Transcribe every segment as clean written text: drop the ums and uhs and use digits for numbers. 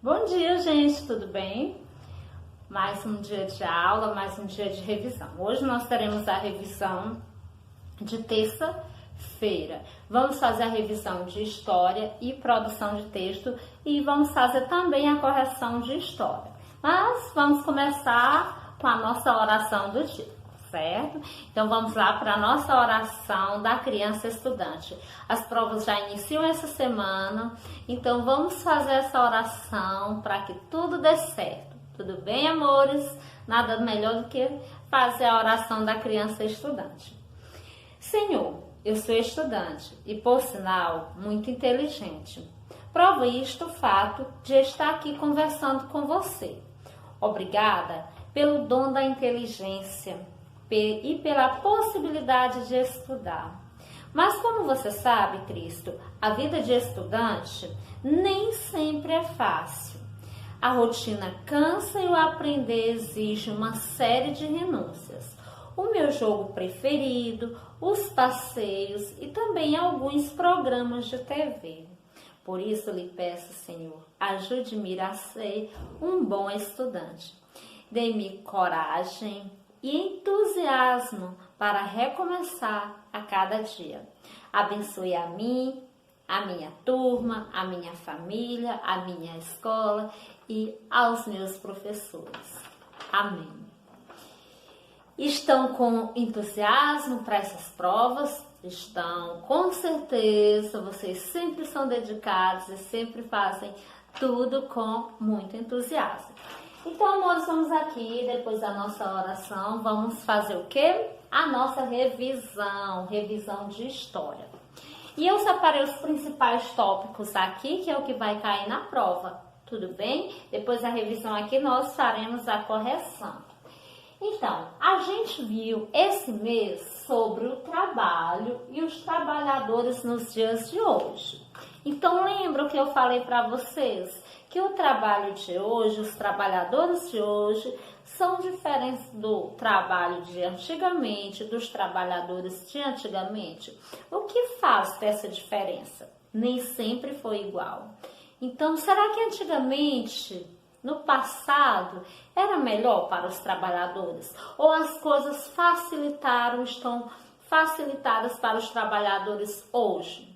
Bom dia, gente, tudo bem? Mais um dia de aula, mais um dia de revisão. Hoje nós teremos a revisão de terça-feira. Vamos fazer a revisão de história e produção de texto e vamos fazer também a correção de história. Mas vamos começar com a nossa oração do dia. Certo? Então vamos lá para a nossa oração da criança estudante. As provas já iniciam essa semana, então vamos fazer essa oração para que tudo dê certo. Tudo bem, amores? Nada melhor do que fazer a oração da criança estudante. Senhor, eu sou estudante e, por sinal, muito inteligente. Prova isto o fato de estar aqui conversando com você. Obrigada pelo dom da inteligência e pela possibilidade de estudar. Mas como você sabe, Cristo, a vida de estudante nem sempre é fácil. A rotina cansa e o aprender exige uma série de renúncias. O meu jogo preferido, os passeios e também alguns programas de TV. Por isso lhe peço, Senhor, ajude-me a ser um bom estudante. Dê-me coragem e entusiasmo para recomeçar a cada dia. Abençoe a mim, a minha turma, a minha família, a minha escola e aos meus professores. Amém. Estão com entusiasmo para essas provas? Estão, com certeza. Vocês sempre são dedicados e sempre fazem tudo com muito entusiasmo. Então, amores, vamos aqui, depois da nossa oração, vamos fazer o quê? A nossa revisão de história. E eu separei os principais tópicos aqui, que é o que vai cair na prova, tudo bem? Depois da revisão aqui, nós faremos a correção. Então, a gente viu esse mês sobre o trabalho e os trabalhadores nos dias de hoje. Então, lembra o que eu falei para vocês? Que o trabalho de hoje, os trabalhadores de hoje, são diferentes do trabalho de antigamente, dos trabalhadores de antigamente. O que faz essa diferença? Nem sempre foi igual. Então, será que antigamente, no passado, era melhor para os trabalhadores? Ou as coisas estão facilitadas para os trabalhadores hoje?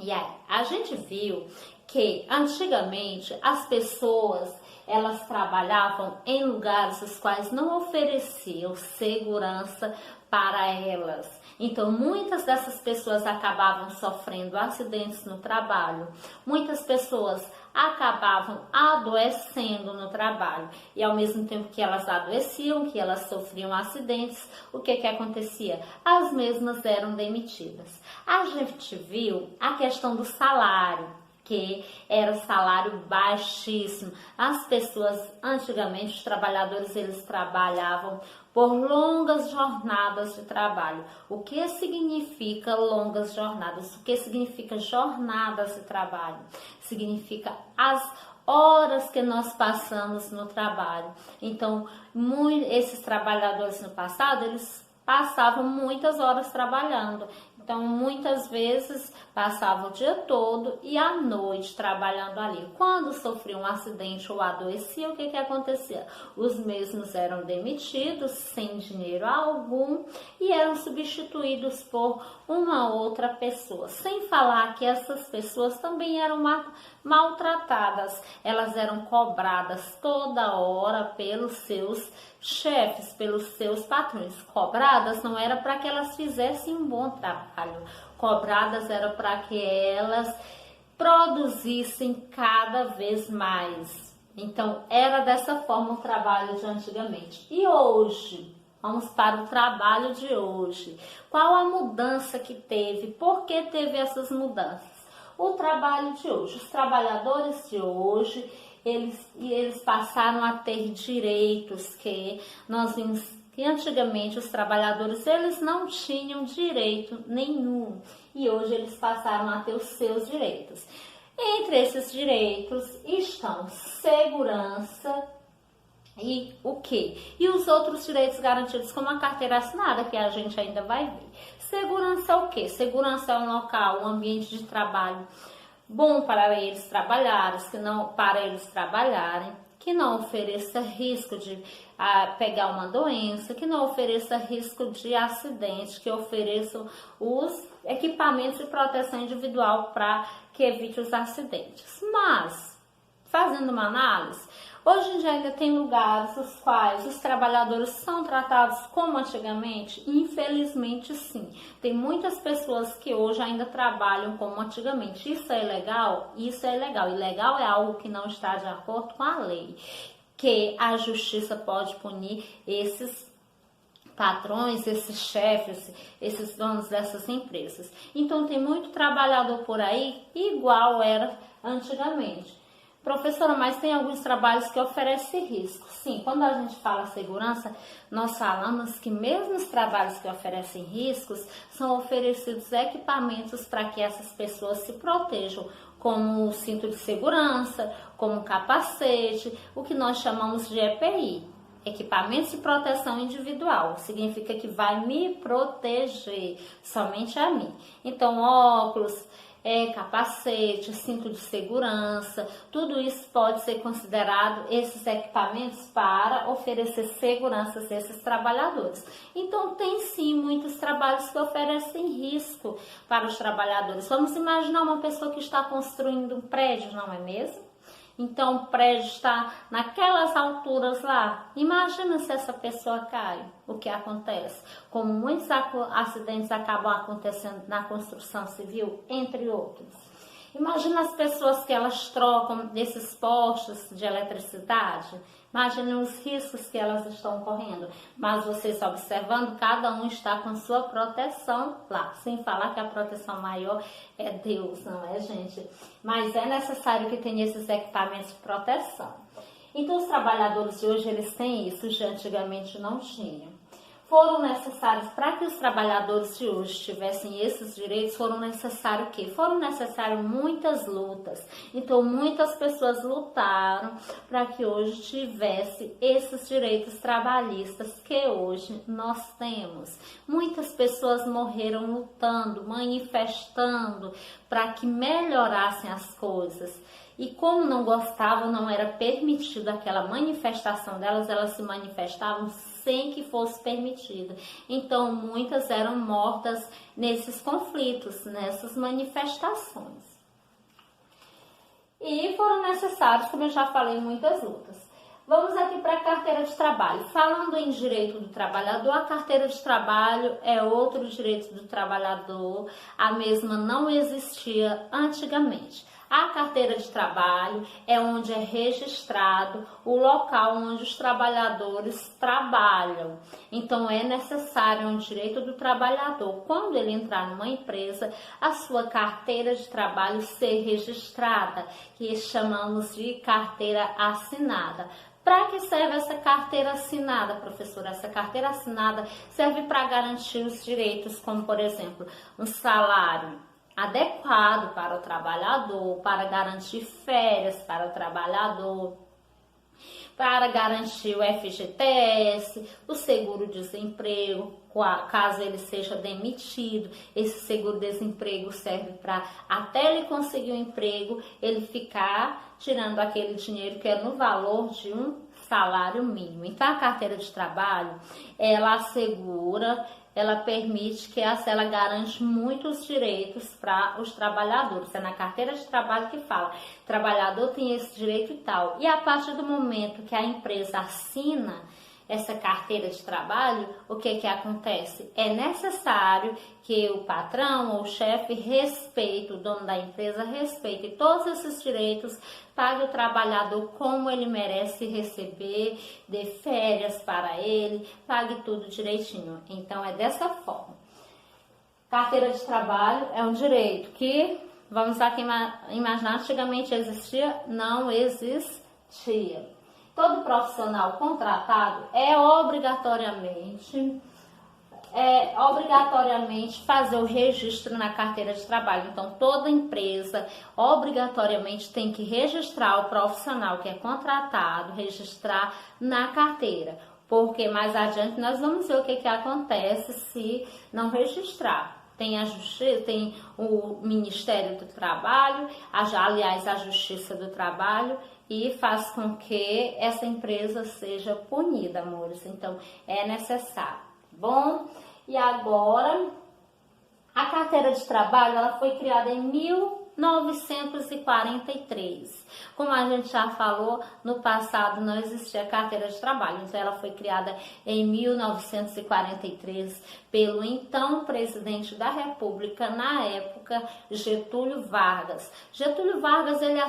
E aí, a gente viu que antigamente as pessoas elas trabalhavam em lugares os quais não ofereciam segurança para elas. Então, muitas dessas pessoas acabavam sofrendo acidentes no trabalho. Muitas pessoas acabavam adoecendo no trabalho. E ao mesmo tempo que elas adoeciam, que elas sofriam acidentes, o que acontecia? As mesmas eram demitidas. A gente viu a questão do salário, que era salário baixíssimo. As pessoas, antigamente, os trabalhadores, eles trabalhavam por longas jornadas de trabalho. O que significa longas jornadas? O que significa jornadas de trabalho? Significa as horas que nós passamos no trabalho. Então, esses trabalhadores no passado, eles passavam muitas horas trabalhando. Então, muitas vezes, passava o dia todo e à noite trabalhando ali. Quando sofria um acidente ou adoecia, o que acontecia? Os mesmos eram demitidos sem dinheiro algum e eram substituídos por uma outra pessoa. Sem falar que essas pessoas também eram maltratadas. Elas eram cobradas toda hora pelos seus chefes, pelos seus patrões. Cobradas não era para que elas fizessem um bom trabalho. Cobradas era para que elas produzissem cada vez mais. Então, era dessa forma o trabalho de antigamente. E hoje? Vamos para o trabalho de hoje. Qual a mudança que teve? Por que teve essas mudanças? O trabalho de hoje. Os trabalhadores de hoje, eles passaram a ter direitos que nós vimos que antigamente os trabalhadores eles não tinham direito nenhum e hoje eles passaram a ter os seus direitos. Entre esses direitos estão segurança e o quê? E os outros direitos garantidos como a carteira assinada, que a gente ainda vai ver. Segurança é o quê? Segurança é um local, um ambiente de trabalho bom para eles trabalharem, que não ofereça risco de pegar uma doença, que não ofereça risco de acidente, que ofereçam os equipamentos de proteção individual para que evite os acidentes. Mas, fazendo uma análise, hoje em dia ainda tem lugares os quais os trabalhadores são tratados como antigamente? Infelizmente sim. Tem muitas pessoas que hoje ainda trabalham como antigamente. Isso é ilegal? Isso é ilegal. Ilegal é algo que não está de acordo com a lei, que a justiça pode punir esses patrões, esses chefes, esses donos dessas empresas. Então tem muito trabalhador por aí igual era antigamente. Professora, mas tem alguns trabalhos que oferecem risco. Sim, quando a gente fala segurança, nós falamos que mesmo os trabalhos que oferecem riscos, são oferecidos equipamentos para que essas pessoas se protejam, como o cinto de segurança, como o capacete, o que nós chamamos de EPI. Equipamentos de proteção individual, significa que vai me proteger, somente a mim. Então, óculos, capacete, cinto de segurança, tudo isso pode ser considerado esses equipamentos para oferecer segurança a esses trabalhadores. Então, tem sim muitos trabalhos que oferecem risco para os trabalhadores. Vamos imaginar uma pessoa que está construindo um prédio, não é mesmo? Então, o prédio está naquelas alturas lá. Imagina se essa pessoa cai. O que acontece? Como muitos acidentes acabam acontecendo na construção civil, entre outros. Imagina as pessoas que elas trocam desses postos de eletricidade. Imaginem os riscos que elas estão correndo. Mas vocês observando, cada um está com sua proteção lá. Sem falar que a proteção maior é Deus, não é, gente? Mas é necessário que tenha esses equipamentos de proteção. Então, os trabalhadores de hoje, eles têm isso, de antigamente não tinham. Foram necessários, para que os trabalhadores de hoje tivessem esses direitos, foram necessários o quê? Foram necessárias muitas lutas. Então, muitas pessoas lutaram para que hoje tivesse esses direitos trabalhistas que hoje nós temos. Muitas pessoas morreram lutando, manifestando para que melhorassem as coisas. E como não gostavam, não era permitido aquela manifestação delas, elas se manifestavam sem que fosse permitido. Então, muitas eram mortas nesses conflitos, nessas manifestações. E foram necessários, como eu já falei, muitas lutas. Vamos aqui para a carteira de trabalho. Falando em direito do trabalhador, a carteira de trabalho é outro direito do trabalhador. A mesma não existia antigamente. A carteira de trabalho é onde é registrado o local onde os trabalhadores trabalham. Então, é necessário um direito do trabalhador, quando ele entrar numa empresa, a sua carteira de trabalho ser registrada, que chamamos de carteira assinada. Para que serve essa carteira assinada, professora? Essa carteira assinada serve para garantir os direitos, como, por exemplo, um salário adequado para o trabalhador, para garantir férias para o trabalhador, para garantir o FGTS, o seguro-desemprego, caso ele seja demitido. Esse seguro-desemprego serve para, até ele conseguir um emprego, ele ficar tirando aquele dinheiro que é no valor de um salário mínimo. Então, a carteira de trabalho, ela assegura, ela permite que ela garante muitos direitos para os trabalhadores. É na carteira de trabalho que fala, trabalhador tem esse direito e tal. E a partir do momento que a empresa assina essa carteira de trabalho, o que acontece? É necessário que o patrão ou o chefe respeite, o dono da empresa respeite todos esses direitos, pague o trabalhador como ele merece receber, dê férias para ele, pague tudo direitinho. Então, é dessa forma. Carteira de trabalho é um direito que, vamos aqui imaginar, antigamente existia? Não existia. Todo profissional contratado é obrigatoriamente fazer o registro na carteira de trabalho. Então, toda empresa obrigatoriamente tem que registrar o profissional que é contratado, registrar na carteira. Porque mais adiante nós vamos ver o que acontece se não registrar. tem a Justiça, tem o Ministério do Trabalho, aliás, a Justiça do Trabalho, e faz com que essa empresa seja punida, amores. Então, é necessário, bom? E agora, a carteira de trabalho, ela foi criada em 1943. Como a gente já falou, no passado não existia carteira de trabalho, então ela foi criada em 1943 pelo então presidente da República, na época, Getúlio Vargas. Getúlio Vargas, ele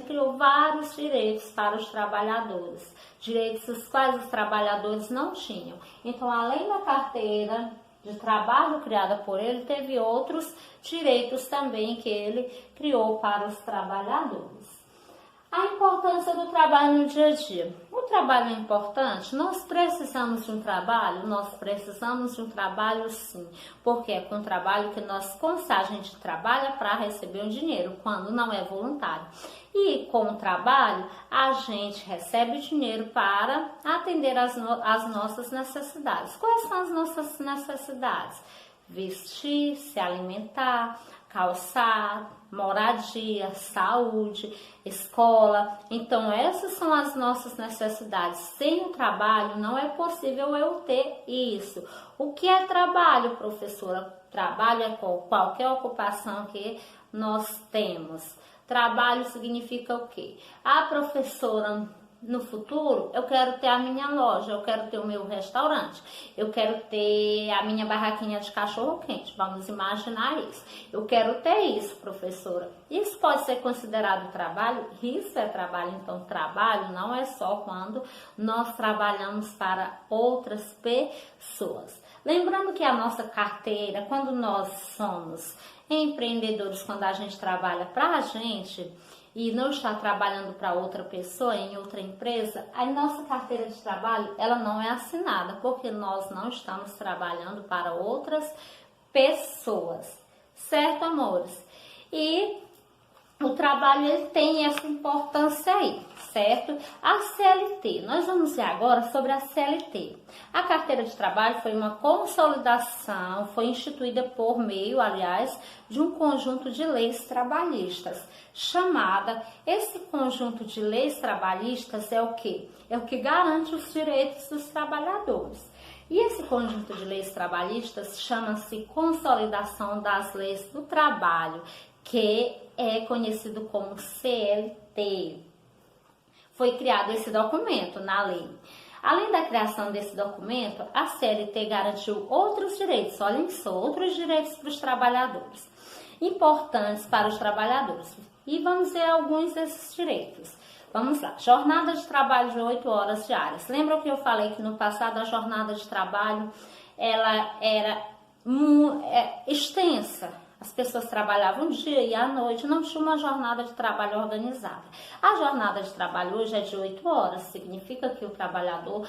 criou vários direitos para os trabalhadores, direitos os quais os trabalhadores não tinham. Então, além da carteira de trabalho criada por ele, teve outros direitos também que ele criou para os trabalhadores. A importância do trabalho no dia a dia. O trabalho é importante? Nós precisamos de um trabalho? Nós precisamos de um trabalho, sim, porque é com o trabalho que a gente trabalha para receber um dinheiro, quando não é voluntário. E com o trabalho, a gente recebe dinheiro para atender as nossas necessidades. Quais são as nossas necessidades? Vestir, se alimentar, calçar, moradia, saúde, escola. Então, essas são as nossas necessidades. Sem o trabalho, não é possível eu ter isso. O que é trabalho, professora? Trabalho é qualquer ocupação que nós temos. Trabalho significa o quê? Professora, no futuro, eu quero ter a minha loja, eu quero ter o meu restaurante, eu quero ter a minha barraquinha de cachorro-quente, vamos imaginar isso. Eu quero ter isso, professora. Isso pode ser considerado trabalho? Isso é trabalho. Então, trabalho não é só quando nós trabalhamos para outras pessoas. Lembrando que a nossa carteira, quando nós somos empreendedores, quando a gente trabalha para a gente e não está trabalhando para outra pessoa, em outra empresa, a nossa carteira de trabalho, ela não é assinada, porque nós não estamos trabalhando para outras pessoas, certo, amores? E o trabalho, ele tem essa importância aí, certo? A CLT, nós vamos ver agora sobre a CLT. A carteira de trabalho foi uma consolidação, foi instituída por meio, aliás, de um conjunto de leis trabalhistas, esse conjunto de leis trabalhistas é o quê? É o que garante os direitos dos trabalhadores. E esse conjunto de leis trabalhistas chama-se Consolidação das Leis do Trabalho, que é conhecido como CLT. Foi criado esse documento na lei. Além da criação desse documento, a CLT garantiu outros direitos, olhem só, outros direitos para os trabalhadores, importantes para os trabalhadores. E vamos ver alguns desses direitos. Vamos lá, jornada de trabalho de 8 horas diárias. Lembra que eu falei que no passado a jornada de trabalho ela era extensa? As pessoas trabalhavam dia e à noite, não tinha uma jornada de trabalho organizada. A jornada de trabalho hoje é de 8 horas, significa que o trabalhador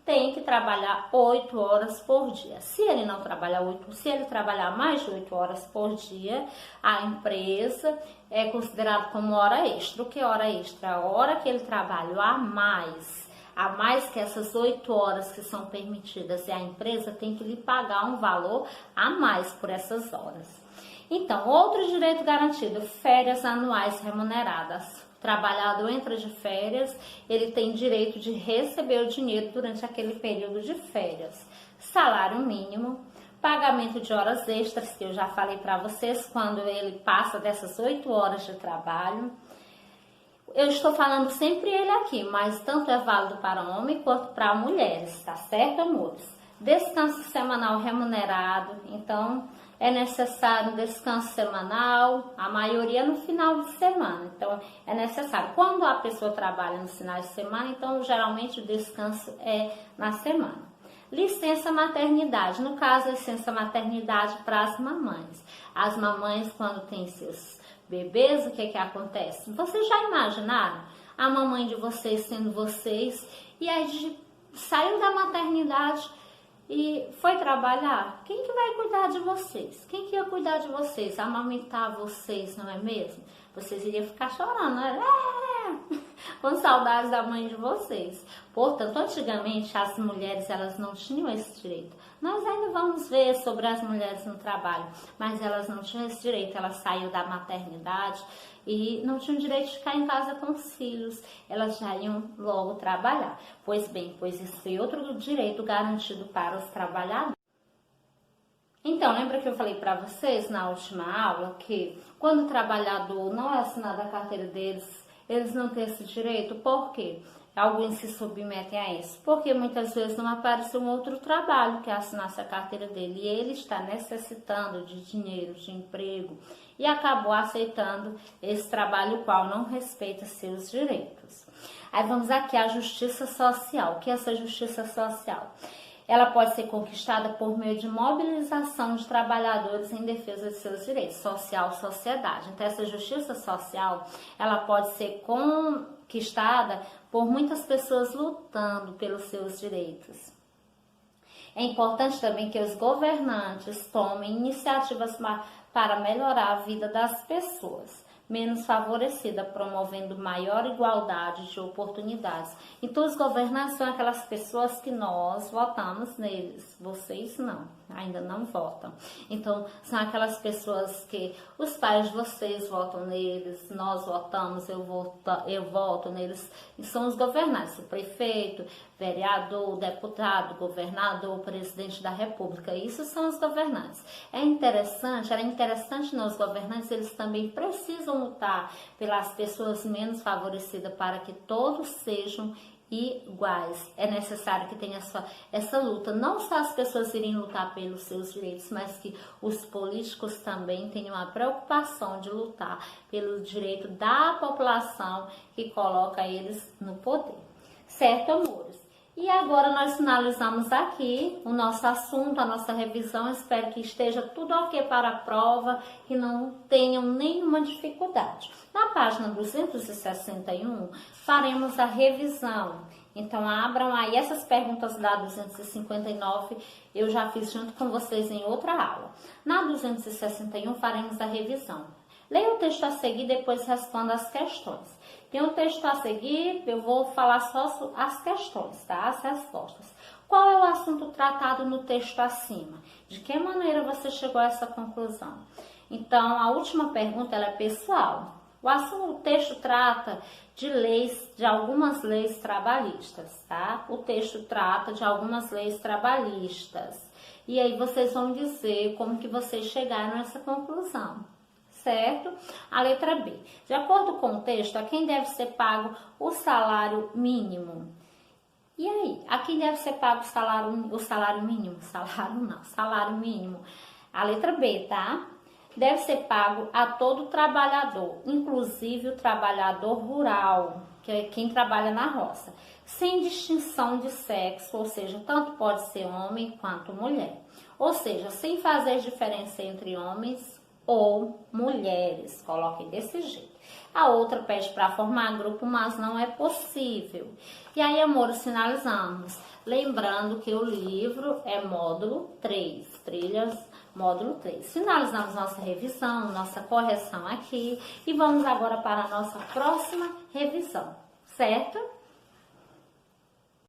tem que trabalhar 8 horas por dia. Se ele não trabalhar se ele trabalhar mais de 8 horas por dia, a empresa é considerado como hora extra. O que é hora extra? A hora que ele trabalha a mais que essas 8 horas que são permitidas, e a empresa tem que lhe pagar um valor a mais por essas horas. Então, outro direito garantido, férias anuais remuneradas. O trabalhador entra de férias, ele tem direito de receber o dinheiro durante aquele período de férias. Salário mínimo, pagamento de horas extras, que eu já falei para vocês, quando ele passa dessas 8 horas de trabalho. Eu estou falando sempre ele aqui, mas tanto é válido para homem quanto para mulheres, tá certo, amores? Descanso semanal remunerado, então é necessário um descanso semanal, a maioria no final de semana, então é necessário. Quando a pessoa trabalha nos finais de semana, então geralmente o descanso é na semana. Licença maternidade, no caso a licença maternidade para as mamães. As mamães, quando têm seus bebês, o que acontece? Vocês já imaginaram a mamãe de vocês sendo vocês e aí saiu da maternidade e foi trabalhar? Quem que vai cuidar de vocês? Quem que ia cuidar de vocês? Amamentar vocês, não é mesmo? Vocês iriam ficar chorando, né? com saudades da mãe de vocês. Portanto, antigamente as mulheres elas não tinham esse direito. Nós ainda vamos ver sobre as mulheres no trabalho, mas elas não tinham esse direito. Elas saíram da maternidade e não tinham direito de ficar em casa com os filhos. Elas já iam logo trabalhar. Pois bem, pois isso foi outro direito garantido para os trabalhadores. Então, lembra que eu falei para vocês na última aula que quando o trabalhador não é assinado a carteira deles, eles não têm esse direito? Por quê? Alguns se submetem a isso. Porque muitas vezes não apareceu um outro trabalho que assinasse a carteira dele e ele está necessitando de dinheiro, de emprego e acabou aceitando esse trabalho qual não respeita seus direitos. Aí vamos aqui à justiça social. O que é essa justiça social? Ela pode ser conquistada por meio de mobilização de trabalhadores em defesa de seus direitos, social, sociedade. Então, essa justiça social, ela pode ser conquistada por muitas pessoas lutando pelos seus direitos. É importante também que os governantes tomem iniciativas para melhorar a vida das pessoas menos favorecida, promovendo maior igualdade de oportunidades. Então, os governantes são aquelas pessoas que nós votamos neles, vocês não, ainda não votam. Então, são aquelas pessoas que os pais de vocês votam neles, nós votamos, eu voto neles, e são os governantes, o prefeito, vereador, deputado, governador, presidente da república, isso são os governantes. Era interessante nos governantes, eles também precisam lutar pelas pessoas menos favorecidas para que todos sejam iguais. É necessário que tenha essa luta, não só as pessoas irem lutar pelos seus direitos, mas que os políticos também tenham a preocupação de lutar pelo direito da população que coloca eles no poder. Certo, amores? E agora nós finalizamos aqui o nosso assunto, a nossa revisão. Espero que esteja tudo ok para a prova, que não tenham nenhuma dificuldade. Na página 261, faremos a revisão. Então, abram aí essas perguntas da 259, eu já fiz junto com vocês em outra aula. Na 261, faremos a revisão. Leia o texto a seguir, depois responda as questões. Tem um texto a seguir, eu vou falar só as questões, tá? As respostas. Qual é o assunto tratado no texto acima? De que maneira você chegou a essa conclusão? Então, a última pergunta ela é pessoal. O texto trata de leis, de algumas leis trabalhistas, tá? O texto trata de algumas leis trabalhistas. E aí vocês vão dizer como que vocês chegaram a essa conclusão. Certo? A letra B. De acordo com o texto, a quem deve ser pago o salário mínimo? E aí? A quem deve ser pago o salário mínimo? Salário mínimo. A letra B, tá? Deve ser pago a todo trabalhador, inclusive o trabalhador rural, que é quem trabalha na roça, sem distinção de sexo, ou seja, tanto pode ser homem quanto mulher. Ou seja, sem fazer diferença entre homens ou mulheres, coloquem desse jeito. A outra pede para formar grupo, mas não é possível. E aí, amores, finalizamos. Lembrando que o livro é módulo 3, trilhas, módulo 3. Finalizamos nossa revisão, nossa correção aqui e vamos agora para a nossa próxima revisão, certo?